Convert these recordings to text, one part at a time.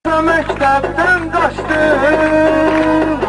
Məktəbdən qaçdım,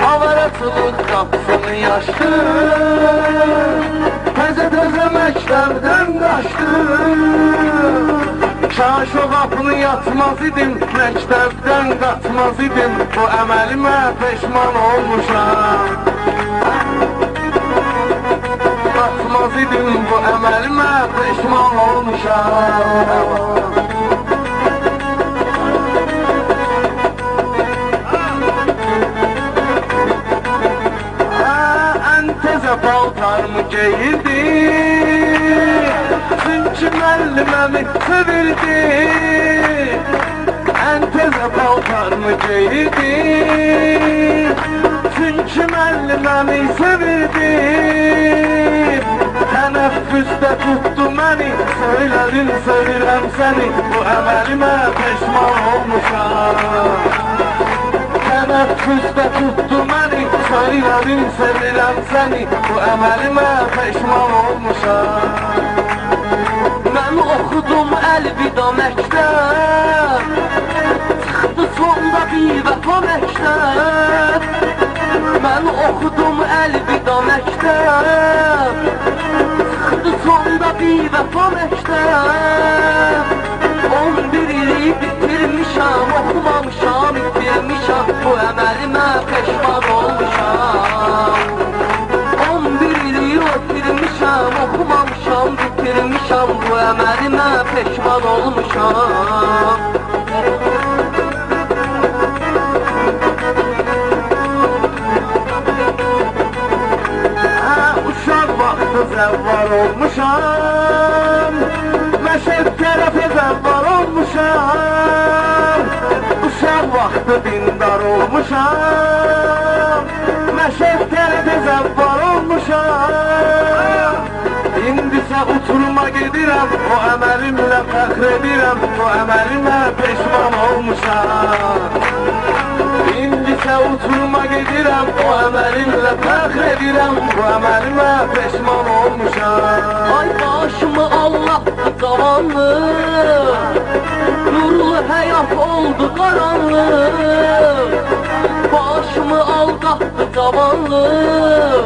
avaracılıq qapısını yaşdım. Təzə məktəbdən qaçdım, kaş o qapını yatmaz idim, məktəbdən qaçmaz idim. Bu əməlimə peşman olmuşam, qaçmaz idim, bu əməlimə peşman olmuşam. Paltarımı giyirdi, çünkü müəlliməmi sevirdi. En teze paltarımı giyirdi, çünkü müəlliməmi sevirdi. Tənəffüsdə tutdu məni, söylədim sevirəm səni. Bu əməlimə peşman olmuşam. Tənəffüsdə tutdu məni, söylədim sevirəm səni. Bu əməlimə peşman olmuşam. Mən oxudum əlvida məktəb, çıxdı sonda bir vəfa məktəb. Mən oxudum əlvida məktəb, çıxdı sonda bir vəfa məktəb. 11 ili bitirmişəm, oxumamışam, itirmişəm. Bu əməlimə peşman olmuşam. 11 ili bitirmişəm, oxumamışam, bitirmişəm. Bu əməlimə peşman olmuşam. Uşaq vaxtı zəvvar olmuşam, məşəd tərəfə zəvvar olmuşam. Uşaq vaxtı dindar olmuşam, məşəd tərəfə zəvvar olmuşam. İndisə uçuruma gedirəm, o əməlimlə fəxr edirəm. Bu əməlimə peşman olmuşam. İndisə uçuruma gedirəm, o əməlimlə fəxr edirəm. Bu əməlimə peşman olmuşam. Ay başımı Allah cavanlıq, nurlu həyat oldu qaranlıq. Başımı aldatdı cavanlıq,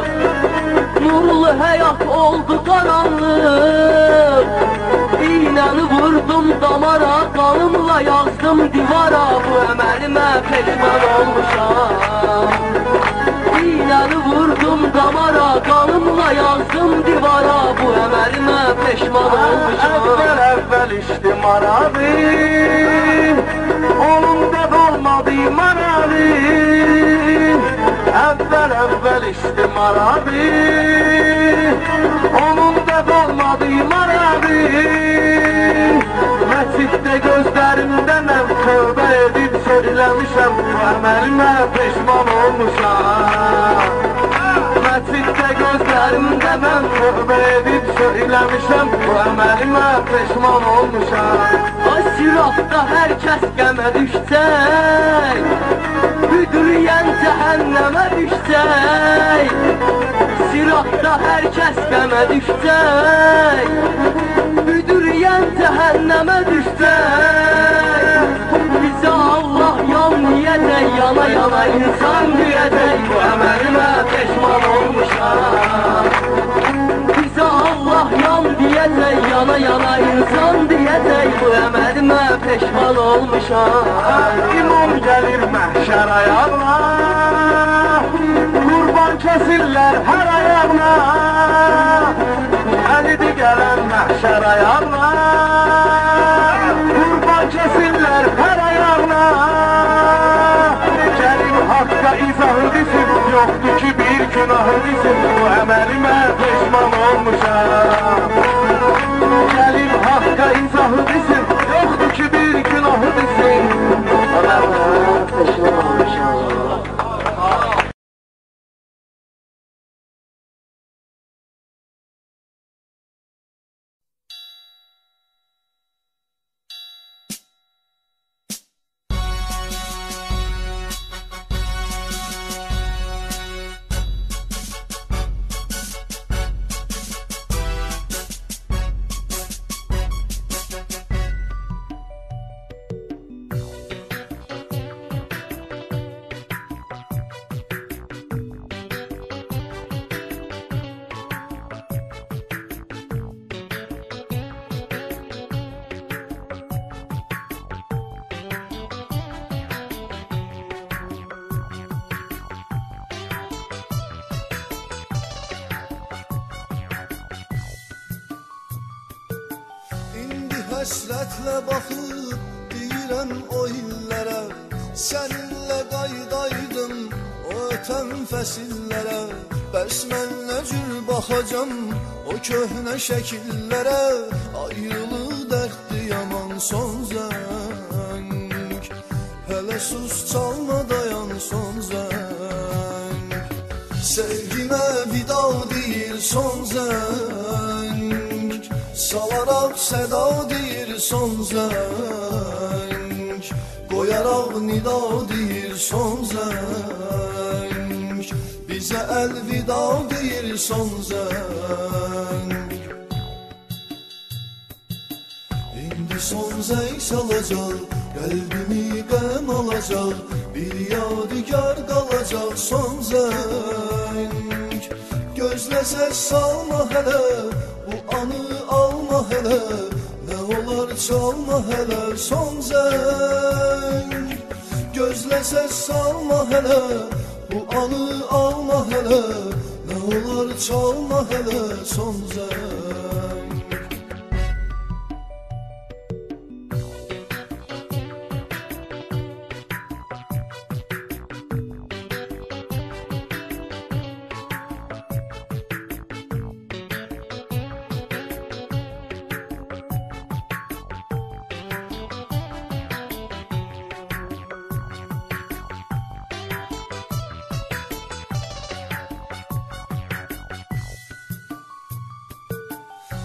nurlu həyat oldu qaranlıq. İğnəni vurdum damara, qanımla yazdım divara. Bu əməlimə peşman olmuşam. İğnəni vurdum damara, qanımla yazdım divara. Bu əməlimə peşman olmuşam. Əvvəl içdim arabi, onun da olmadı marabi. Əvvəl içdim arabi, onun da olmadı marabi. Məsciddə gözlərimdə mən tövbə edib söyləmişəm. Bu əməlimə peşman olmuşam. Məsciddə gözlərimdə mən tövbə edib söyləmişəm. Bu əməlimə peşman olmuşam. Ay siratda hər kəs qəmə düşəcək, büdürüyən cəhənnəmə düşəcək. Siratda hər kəs qəmə düşəcək, büdürüyən cəhənnəmə düşəcək. Bizə Allah yan deyəcək, yana yana insan deyəcək. Bu əməlimə peşman olmuşam. Bizə Allah yan deyəcək, yana yana insan deyəcək. Bu əməlimə peşman olmuşam. İmam gəlir məhşər ayağına, qurban kəsirlər hər ayağına. Əlidir gələn məhşər ayağına, qurban kəsirlər hər ayağına. Gəlim haqqa izahı desin, yoxdur ki bir günahı desin. Bu əməlimə peşman olmuşam. Gəlim haqqa izahı desin, yoxdur ki bir günahı desin. Əməlimə peşman olmuşam. həsrətlə baxıb deyirəm o illərə, səninlə qaydaydım o ötən fəsillərə. Bəs mən nə cür baxacam o köhnə şəkillərə, ayrılıq dərddi yaman son zəng. Hələ sus çalma dayan son zəng, sevgimə vida deyir son zəng, salaraq səda deyir son zəng, qoyaraq nida deyir son zəng, bizə əlvida deyir son zəng. İndi son zəng salacaq, qəlbimi qəm alacaq, bir yadigar qalacaq son zəng. Gözlə səs salma hələ, bu anı alma hələ, nə olar çalma hələ son zəng. Gözlə səs salma hələ, bu anı alma hələ, nə olar çalma hələ son zəng.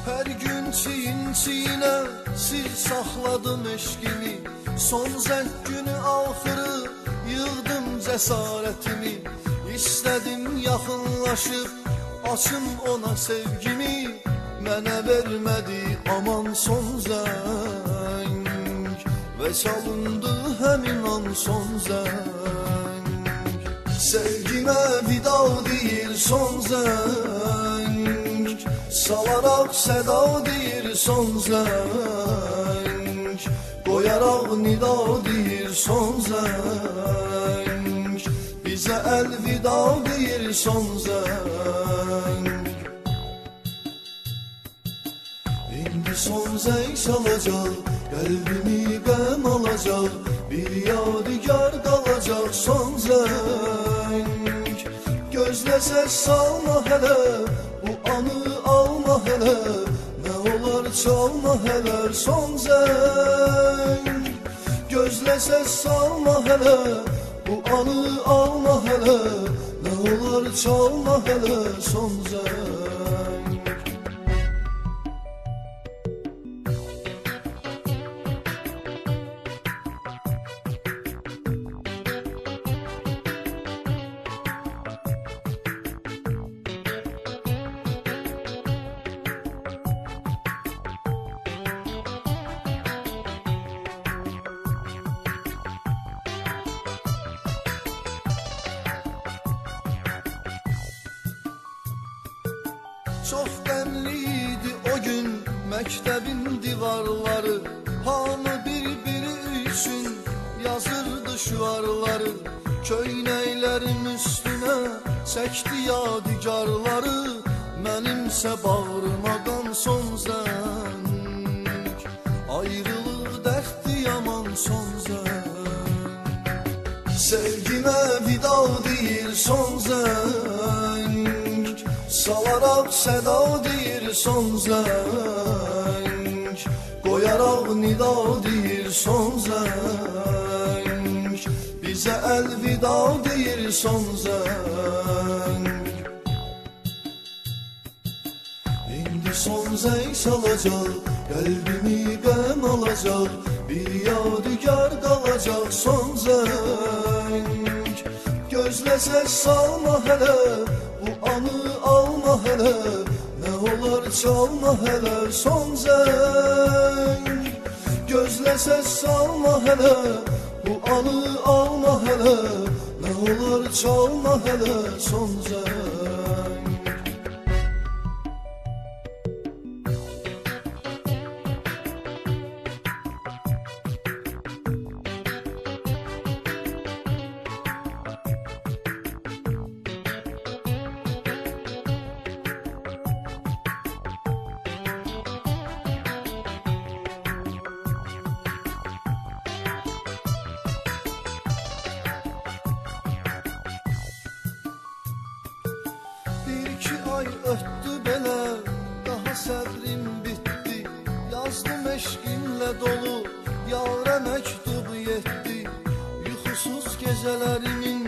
Hər gün çiyin-çiyinə sir saxladım eşqimi, son zəng günü axırı yığdım cəsarətimi. İstədim yaxınlaşıb açım ona sevgimi, mənə vermədi aman son zəng, və çalındı həmin an son zəng. Sevgimə vida deyir son zəng, salaraq səda deyir son zəng, qoyaraq nida deyir son zəng, bizə əlvida deyir son zəng. İndi son zəng salacaq, qəlbimi qəm alacaq, bir yadigar qalacaq son zəng. Gözlə səs salma hələ, bu anı alma hələ, nə olar çalma hələ son zəng. Gözlə səs salma hələ, bu anı alma hələ, nə olar çalma hələ son zəng. Çox qəmli idi o gün məktəbin divarları, hamı bir-biri üçün yazırdı şüarları. Köynəklərim üstünə çəkdi yadigarları, mənimsə bağrıma qan son zəng, ayrılıq dərddi yaman son zəng. Sevgimə vida deyir son zəng, salaraq səda deyir son zəng, qoyaraq nida deyir son zəng, bizə əlvida deyir son zəng. İndi son zəng salacaq, qəlbimi qəm alacaq, bir yadigar qalacaq son zəng. Gözlə səs salma hələ, bu anı alma hələ, nə olar çalma hələ son zəng. Gözlə səs salma hələ, bu anı alma hələ, nə olar çalma hələ son zəng. ay ötdü belə, daha səbrim bitdi. Yazdım eşqimlə dolu, yara məktub yetdi. Yuxusuz gecələrimin